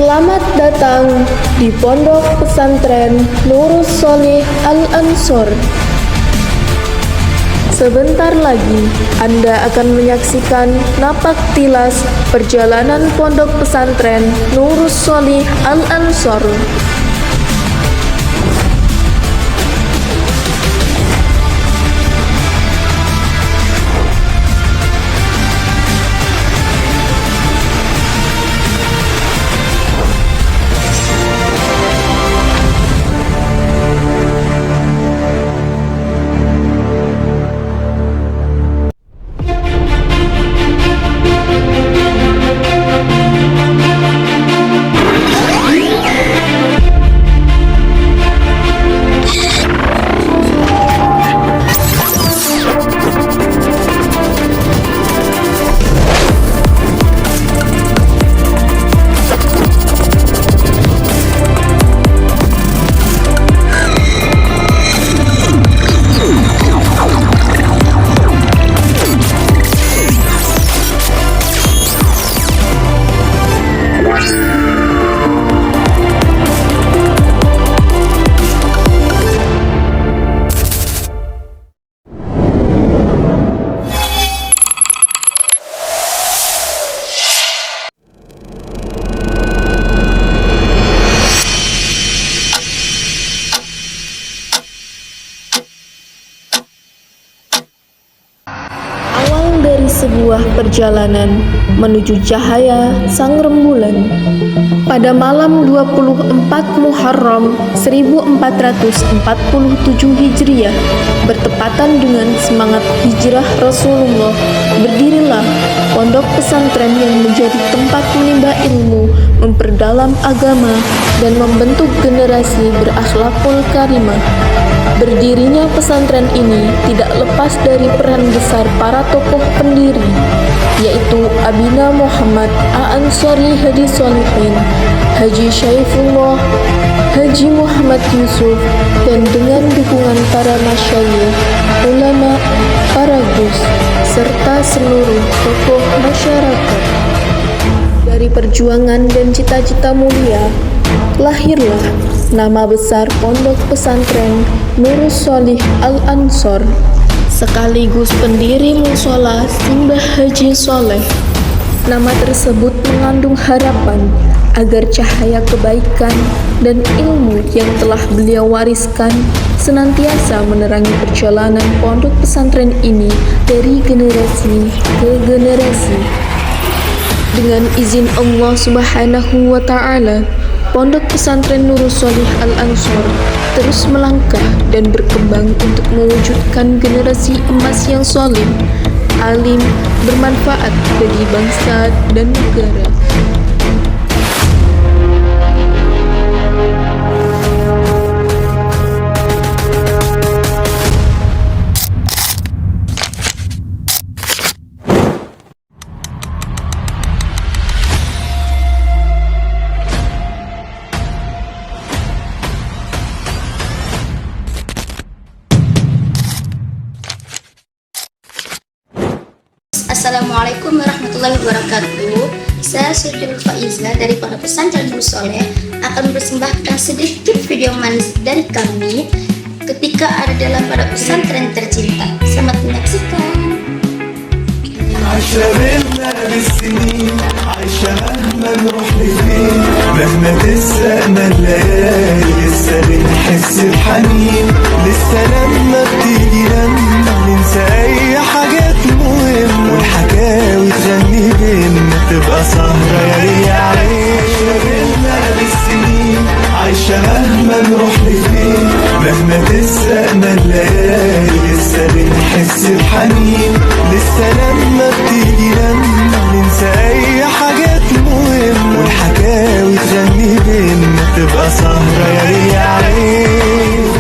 Selamat datang di Pondok Pesantren Nurus Sholih Al-Ansor. Sebentar lagi Anda akan menyaksikan napak tilas perjalanan Pondok Pesantren Nurus Sholih Al-Ansor. Dari sebuah perjalanan menuju cahaya sang rembulan. Pada malam 24 Muharram 1447 Hijriah, bertepatan dengan semangat hijrah Rasulullah, berdirilah pondok pesantren yang menjadi tempat menimba ilmu, memperdalam agama, dan membentuk generasi berakhlakul karimah. Berdirinya pesantren ini tidak lepas dari peran besar para tokoh pendiri, yaitu Abina Muhammad A'ansori Hadi Sholihin, Haji Syaifullah, Haji Muhammad Yusuf, dan dengan dukungan para masyayikh, ulama, para gus, serta seluruh tokoh masyarakat. Dari perjuangan dan cita-cita mulia, lahirlah nama besar Pondok Pesantren Nurus Sholih Al-Ansor, sekaligus pendiri Mushola Simbah Haji Soleh. Nama tersebut mengandung harapan agar cahaya kebaikan dan ilmu yang telah beliau wariskan senantiasa menerangi perjalanan pondok pesantren ini dari generasi ke generasi. Dengan izin Allah Subhanahu wa Ta'ala, Pondok Pesantren Nurus Sholih Al-Ansor terus melangkah dan berkembang untuk mewujudkan generasi emas yang solid, alim, bermanfaat bagi bangsa dan negara. Assalamualaikum warahmatullahi wabarakatuh. Saya Siti Faizah dari Pondok Pesantren Nurus Sholih akan mempersembahkan sedikit video manis dari kami ketika ada dalam pondok pesantren tercinta. Selamat menyaksikan. عشرنا بالسنين عايشة مهما نروح لفين مهما تسرقنا الليالي لسه بنحس بحنين لسه لما بتيجي لما ننسى أي حاجات مهمة والحكاوي تغني بينا تبقى سهرة يا ريا عين عشرنا بالسنين عايشة مهما نروح لفين مهما تسرقنا الليالي لسه بنحس بحنين لسه لما بتيجي لما ننسى أي حاجات مهمة والحكاوي تغني بينا تبقى سهرة يا ريا عين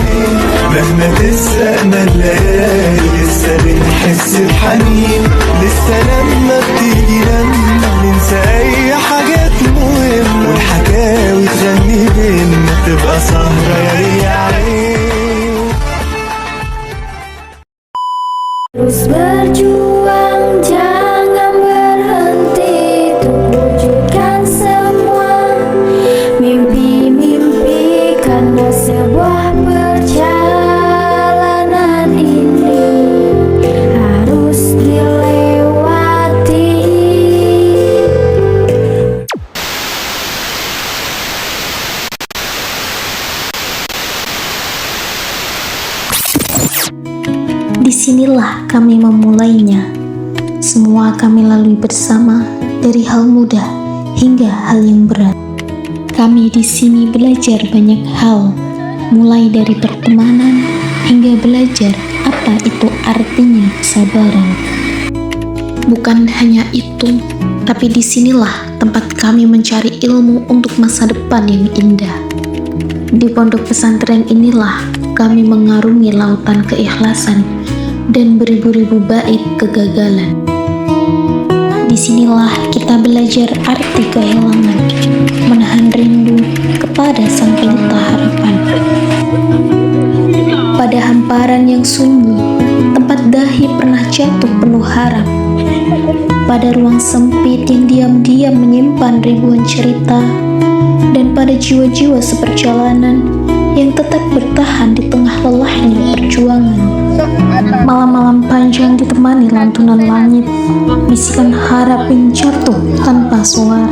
مهما تسرقنا الليالي لسه بنحس بحنين لسه لما بتيجي لما ننسى أي kami memulainya. Semua kami lalui bersama, dari hal mudah hingga hal yang berat. Kami di sini belajar banyak hal, mulai dari pertemanan hingga belajar apa itu artinya kesabaran. Bukan hanya itu, tapi disinilah tempat kami mencari ilmu untuk masa depan yang indah. Di pondok pesantren inilah kami mengarungi lautan keikhlasan dan beribu-ribu bait kegagalan. Disinilah kita belajar arti kehilangan, menahan rindu kepada sang pelita harapan. Pada hamparan yang sunyi, tempat dahi pernah jatuh penuh harap. Pada ruang sempit yang diam-diam menyimpan ribuan cerita, dan pada jiwa-jiwa seperjalanan yang tetap bertahan di tengah lelahnya perjuangan. Malam-malam panjang ditemani lantunan langit, bisikan harap yang jatuh tanpa suara,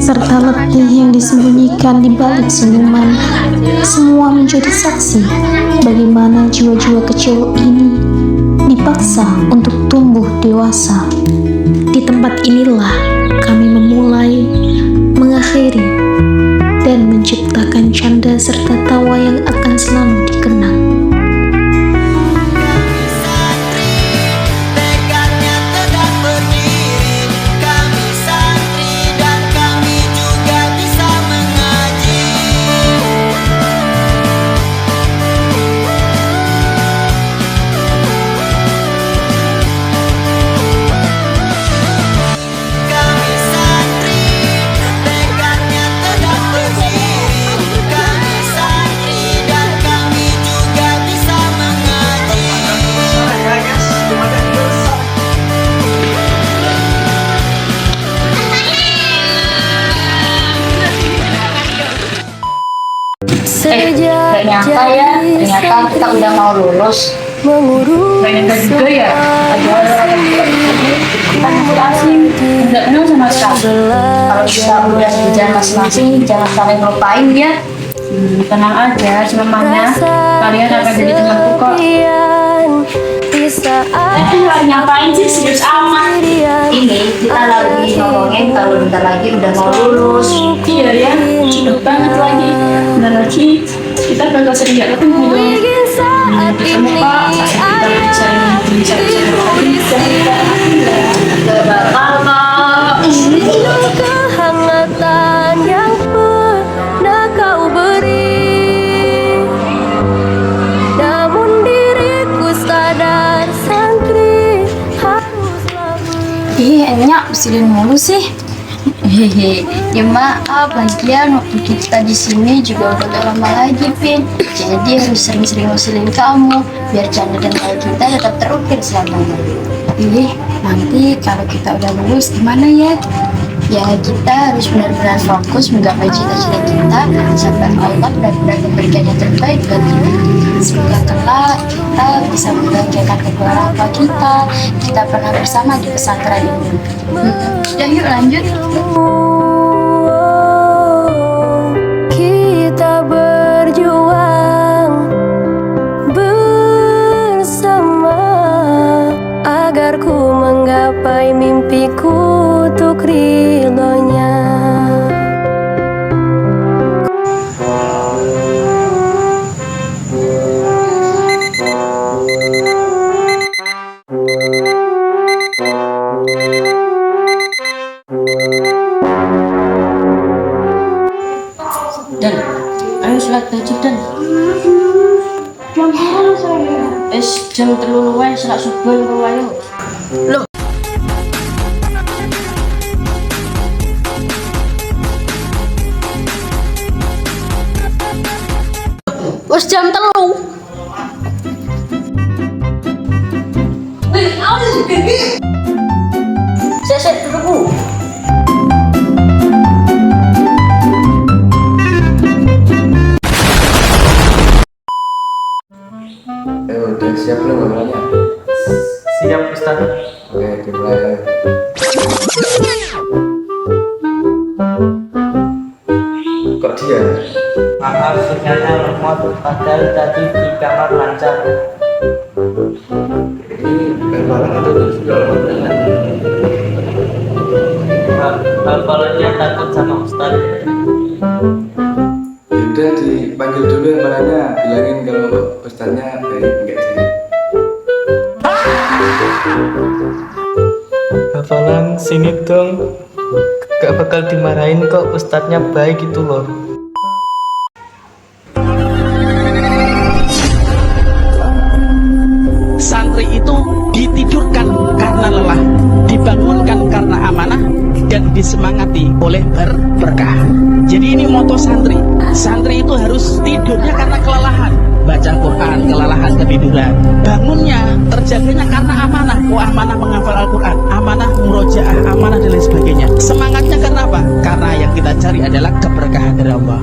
serta letih yang disembunyikan di balik senyuman. Semua menjadi saksi bagaimana jiwa-jiwa kecil ini dipaksa untuk tumbuh dewasa. Di tempat inilah kami memulai, mengakhiri, dan menciptakan canda serta tawa yang akan selalu dikenang. Gak nyangka ya, ternyata kita udah mau lulus. Gak nyangka juga ya, ada kita masih asing, gak kenal sama sekali. Kalau kita udah di jalan masing-masing, jangan saling lupain ya. Tenang aja, semuanya kalian akan jadi temanku kok. Lagi ngapain sih, serius amat. Ini kita lagi ngomongin kalau bentar lagi udah mau lulus. Iya ya, cepet banget lagi. Bentar lagi kita bakal sering gak ketemu dong. Ketemu pak, kita bisa gak bakal kok. Kehangatan yang pernah kau beri, namun diriku sadar santri haruslah Enyak usilin mulu sih. Hehe, ya maaf, lagian waktu kita di sini juga udah gak lama lagi, Pin. Jadi harus sering-sering usilin kamu, biar canda dan tawa kita tetap terukir selamanya. Nanti kalau kita udah lulus gimana ya? Ya kita harus benar-benar fokus menggapai cita-cita kita sampai Allah benar-benar memberikan yang terbaik buat kita. Semoga kelak kita bisa membahagiakan kedua orang tua kita. Kita pernah bersama di pesantren ini. Ya yuk lanjut. kita berjuang bersama agar ku menggapai mimpiku untuk ridhonya. Dan ayo sholat tahajud dan jam berapa saya? Jam 3 wae sholat subuh ayo. Loh. Wes jam 3. Saya dulu. Udah siap belum ngobrolnya? Siap Ustaz. Oke, dimulai. Kok dia? Maaf, sinyalnya lemot. Padahal tadi di kamar lancar. Ini hafalan atau sudah hafalan? Hafalannya takut sama Ustaz. Udah dipanggil dulu hafalannya, bilangin kalau Ustaznya baik enggak jadi. Hafalan sini dong. Gak bakal dimarahin kok, Ustaznya baik itu loh. Santri itu ditidurkan karena lelah, dibangunkan karena amanah, dan disemangati oleh berkah. Jadi ini moto santri. Santri itu harus tidurnya karena kelelahan, baca Quran, kelelahan ketiduran. Bangunnya, terjaganya karena amanah. Amanah menghafal Al-Quran, amanah murojaah, amanah dan lain sebagainya. Semangatnya karena apa? Karena yang kita cari adalah keberkahan dari Allah.